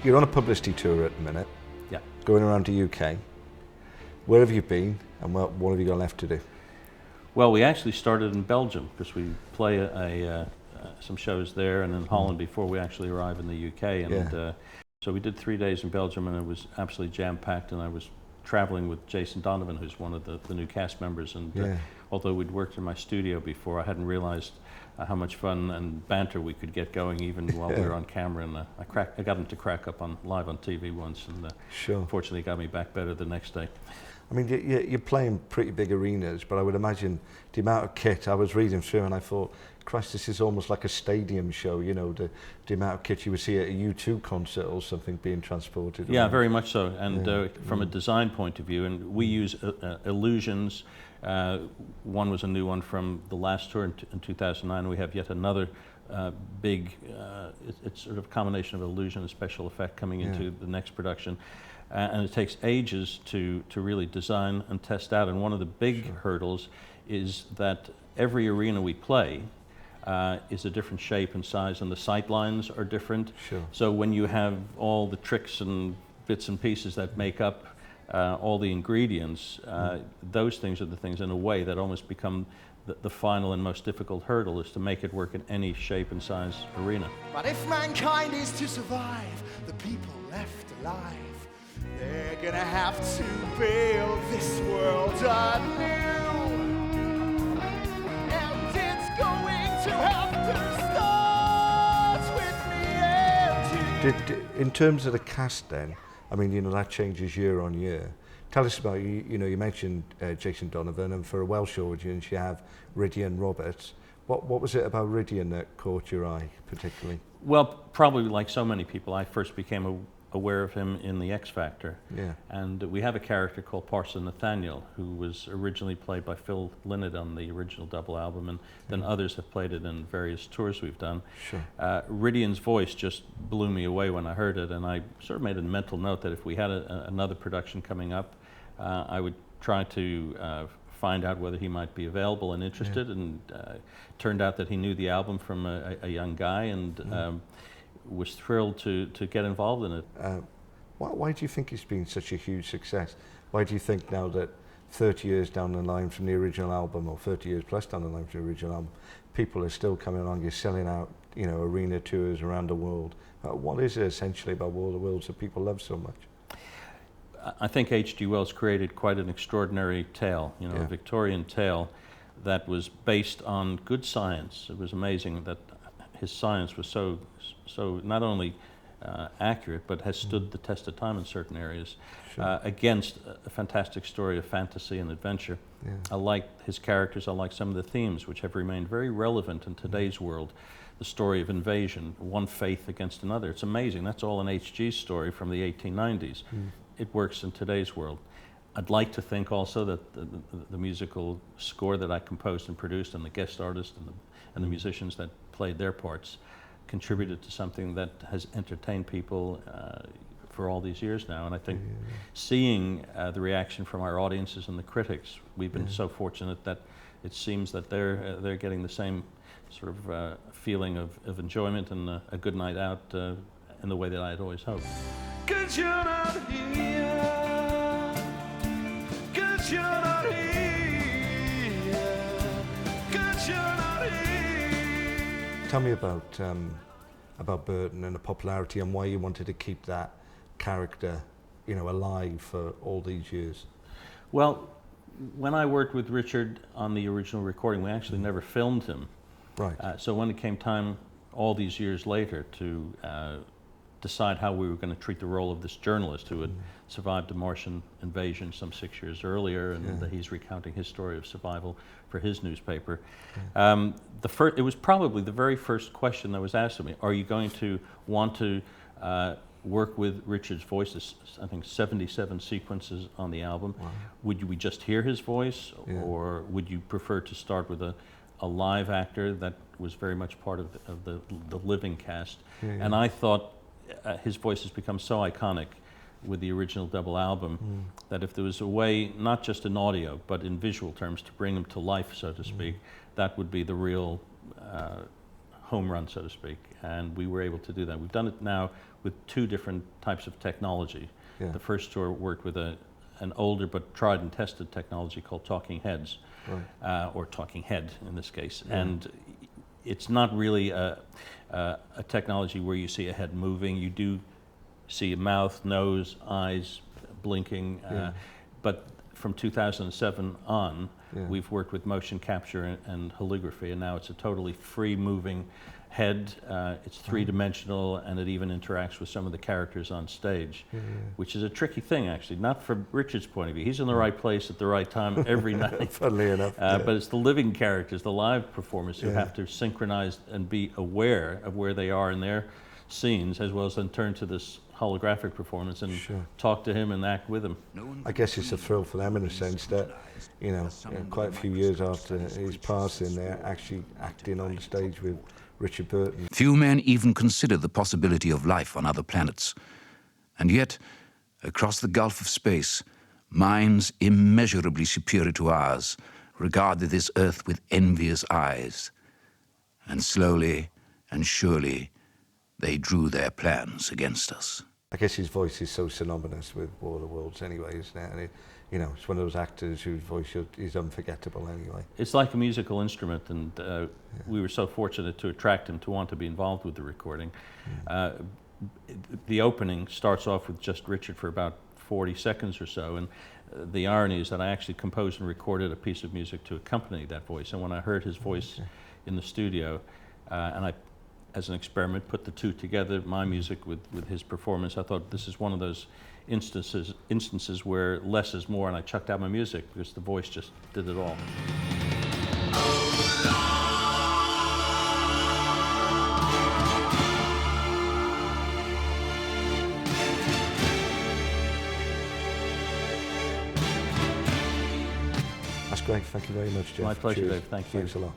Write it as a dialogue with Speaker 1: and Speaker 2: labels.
Speaker 1: You're on a publicity tour at the minute,
Speaker 2: Yeah.
Speaker 1: going around the UK. Where have you been, and what have you got left to do?
Speaker 2: Well, we actually started in Belgium because we play some shows there and in Holland before we actually arrive in the UK. And so we did 3 days in Belgium, and it was absolutely jam-packed. And I was traveling with Jason Donovan, who's one of the new cast members. And although we'd worked in my studio before, I hadn't realized how much fun and banter we could get going even while we were on camera. And I got him to crack up live on TV once, and fortunately got me back better the next day.
Speaker 1: I mean, you're playing pretty big arenas, but I would imagine the amount of kit. I was reading through and I thought, Christ, this is almost like a stadium show, you know, the amount of kit you would see at a U2 concert or something being transported.
Speaker 2: Yeah, very much so. And from a design point of view, and we use illusions. One was a new one from the last tour in 2009. We have yet another big, it's sort of a combination of illusion and special effect coming into the next production. And it takes ages to really design and test out. And one of the big hurdles is that every arena we play is a different shape and size, and the sight lines are different. So when you have all the tricks and bits and pieces that make up all the ingredients, those things are the things in a way that almost become the final and most difficult hurdle, is to make it work in any shape and size arena.
Speaker 3: But if mankind is to survive, the people left alive, they're gonna have to build this world anew. And it's going to have to start with me and you.
Speaker 1: In terms of the cast then, I mean, you know, that changes year on year. Tell us about, you know, you mentioned Jason Donovan, and for a Welsh audience you have Rydian Roberts. What was it about Rydian that caught your eye particularly?
Speaker 2: Well, probably like so many people, I first became aware of him in the X Factor. And we have a character called Parson Nathaniel, who was originally played by Phil Lynott on the original double album, and then others have played it in various tours we've done. Rydian's voice just blew me away when I heard it, and I sort of made a mental note that if we had another production coming up, I would try to find out whether he might be available and interested. And turned out that he knew the album from a young guy, and was thrilled to get involved in it.
Speaker 1: Why do you think it's been such a huge success? Why do you think now that 30 years down the line from the original album, or 30 years plus down the line from the original album, people are still coming along, you're selling out, you know, arena tours around the world? What is it essentially about War of the Worlds that people love so much?
Speaker 2: I think H.G. Wells created quite an extraordinary tale, you know, a Victorian tale that was based on good science. It was amazing that his science was so not only accurate, but has stood the test of time in certain areas, against a fantastic story of fantasy and adventure. I like his characters, I like some of the themes which have remained very relevant in today's world. The story of invasion, one faith against another. It's amazing. That's all an H.G. story from the 1890s. It works in today's world. I'd like to think also that the musical score that I composed and produced, and the guest artists and the musicians that played their parts, contributed to something that has entertained people for all these years now. And I think seeing the reaction from our audiences and the critics, we've been so fortunate that it seems that they're getting the same sort of feeling of enjoyment and a good night out in the way that I had always hoped.
Speaker 3: 'Cause you're not here, 'cause you're not here, 'cause you're not here.
Speaker 1: Tell me about Burton and the popularity, and why you wanted to keep that character, you know, alive for all these years.
Speaker 2: Well, when I worked with Richard on the original recording, we actually never filmed him. So when it came time all these years later to decide how we were going to treat the role of this journalist who had survived the Martian invasion some 6 years earlier, and he's recounting his story of survival for his newspaper. It was probably the very first question that was asked of me: are you going to want to work with Richard's voice? There's, I think, 77 sequences on the album. Would we just hear his voice, or would you prefer to start with a live actor that was very much part of the living cast? And I thought his voice has become so iconic with the original double album that if there was a way, not just in audio, but in visual terms, to bring him to life, so to speak, that would be the real home run, so to speak. And we were able to do that. We've done it now with 2 different types of technology.
Speaker 1: Yeah.
Speaker 2: The first tour worked with an older but tried and tested technology called talking heads,
Speaker 1: Right.
Speaker 2: or talking head in this case.
Speaker 1: Yeah.
Speaker 2: And it's not really a technology where you see a head moving. You do see a mouth, nose, eyes blinking,
Speaker 1: Yeah.
Speaker 2: but from 2007 on,
Speaker 1: Yeah.
Speaker 2: we've worked with motion capture and holography, and now it's a totally free moving head. It's 3-dimensional, and it even interacts with some of the characters on stage, which is a tricky thing, actually, not from Richard's point of view. He's in the right place at the right time every night.
Speaker 1: Funnily enough. Yeah.
Speaker 2: But it's the living characters, the live performers, who
Speaker 1: Yeah.
Speaker 2: have to synchronize and be aware of where they are in their scenes, as well as then turn to this holographic performance and
Speaker 1: Sure.
Speaker 2: talk to him and act with him.
Speaker 1: I guess it's a thrill for them in a sense that, quite a few years after his passing, they're actually acting on the stage with Richard Burton.
Speaker 4: Few men even consider the possibility of life on other planets. And yet, across the gulf of space, minds immeasurably superior to ours regarded this Earth with envious eyes. And slowly and surely, they drew their plans against us.
Speaker 1: I guess his voice is so synonymous with War of the Worlds anyway, isn't it? And it's one of those actors whose voice is unforgettable anyway.
Speaker 2: It's like a musical instrument, and we were so fortunate to attract him to want to be involved with the recording. The opening starts off with just Richard for about 40 seconds or so, and the irony is that I actually composed and recorded a piece of music to accompany that voice, and when I heard his voice in the studio, and I, as an experiment, put the 2 together, my music with his performance, I thought this is one of those instances where less is more, and I chucked out my music because the voice just did it all.
Speaker 1: That's great. Thank you very much, Jeff.
Speaker 2: My pleasure,
Speaker 1: Cheers.
Speaker 2: Dave. Thank you.
Speaker 1: Thanks a lot.